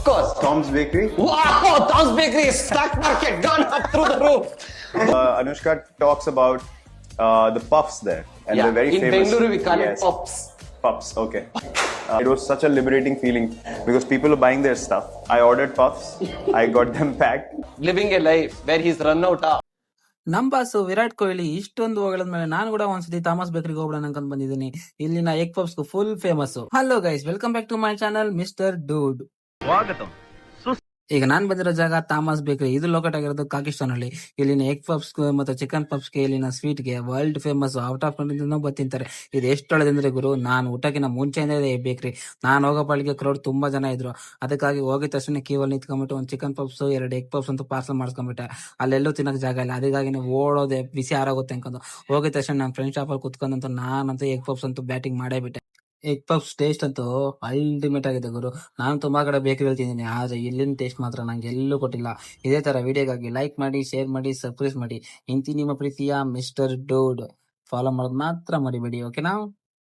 course. Tom's Bakery. Wow, Tom's Bakery, stock market gone up through the roof. Anushka talks about the puffs there, and Yeah, they're very in famous. Bengaluru we call it Yes. puffs. Puffs. Okay. It was such a liberating feeling because people were buying their stuff. I ordered puffs. I got them packed. Living a life where he's run out of. ನಮ್ boss Virat Kohli ಇಷ್ಟೊಂದು ಹೊಗಳದ್ಮೇಲೆ ನಾನು ಕೂಡ ಒಂದ್ಸತಿ Thomas ಬೇಕರಿಗೆ ಹೋಗೋಣ ಅನ್ಕೊಂಡ್ ಬಂದಿದ್ದೀನಿ. ಇಲ್ಲಿನ egg puffs full famous. Hello guys, welcome back to my channel mister dude. ಈಗ ನಾನ್ ಬಂದಿರೋ ಜಾಗ ಥಾಮಸ್ ಬೇಕರಿ. ಇದು ಲೊಕೇಟ್ ಆಗಿರೋದು ಪಾಕಿಸ್ತಾನ್ ಅಲ್ಲಿ. ಇಲ್ಲಿನ ಎಗ್ ಪಫ್ಸ್ ಮತ್ತು ಚಿಕನ್ ಪಫ್ಸ್ ಗೆ, ಇಲ್ಲಿನ ಸ್ವೀಟ್ ಗೆ world famous. Out of country ಬರ್ತಿಂತಾರೆ. ಇದು ಎಷ್ಟು ಒಳ್ಳೆದಂದ್ರೆ ಗುರು, ನಾನು ಊಟಕ್ಕಿಂತ ಮುಂಚೆಯಿಂದ ಇದೆ ಬೇಕ್ರಿ. ನಾನು ಹೋಗೋ ಪಾಳಿಗೆ ಕ್ರೌಡ್ ತುಂಬಾ ಜನ ಇದ್ರು. ಅದಕ್ಕಾಗಿ ಹೋಗಿದ ತಕ್ಷಣ ಕ್ಯೂವಲ್ಲಿ ನಿಂತ್ಕೊಂಡ್ಬಿಟ್ಟು ಒಂದು ಚಿಕನ್ ಪಫ್ಸ್, 2 ಎಗ್ ಪಫ್ಸ್ ಅಂತ ಪಾರ್ಸಲ್ ಮಾಡ್ಕೊಂಡ್ಬಿಟ್ಟೆ. ಅಲ್ಲೆಲ್ಲೂ ತಿನ್ನಕ್ ಜಾಗ ಇಲ್ಲ. ಅದಕ್ಕಾಗಿ ಓಡೋದೆ, ಬಿಸಿ ಆರೋಗುತ್ತೆ ಅನ್ಕೊಂಡು ಹೋಗಿದ ತಕ್ಷಣ ನಮ್ಮ ಫ್ರೆಂಡ್ ಶಾಪ್ ಅಲ್ಲಿ ಕುತ್ಕೊಂಡಂತ ನಾನಂತೂ ಎಗ್ ಪಫ್ಸ್ ಅಂತೂ ಬ್ಯಾಟಿಂಗ್ ಮಾಡೇ ಬಿಟ್ಟೆ. ಎಗ್ ಪಫ್ಸ್ ಟೇಸ್ಟ್ ಅಂತೂ ಅಲ್ಟಿಮೇಟ್ ಆಗಿದೆ ಗುರು. ನಾನು ತುಂಬಾ ಕಡೆ ಬೇಕರಿ ಹೇಳ್ತಿದ್ದೀನಿ, ಆದ್ರೆ ಇಲ್ಲಿನ ಟೇಸ್ಟ್ ಮಾತ್ರ ನಂಗೆ ಎಲ್ಲೂ ಕೊಟ್ಟಿಲ್ಲ. ಇದೇ ತರ ವಿಡಿಯೋಗಾಗಿ ಲೈಕ್ ಮಾಡಿ, ಶೇರ್ ಮಾಡಿ, ಸಬ್ಸ್ಕ್ರೈಬ್ ಮಾಡಿ. ಇಂತಿ ನಿಮ್ಮ ಪ್ರೀತಿಯ ಮಿಸ್ಟರ್ ಡೂಡ್. ಫಾಲೋ ಮಾಡೋದು ಮಾತ್ರ ಮರಿಬೇಡಿ, ಓಕೆನಾ?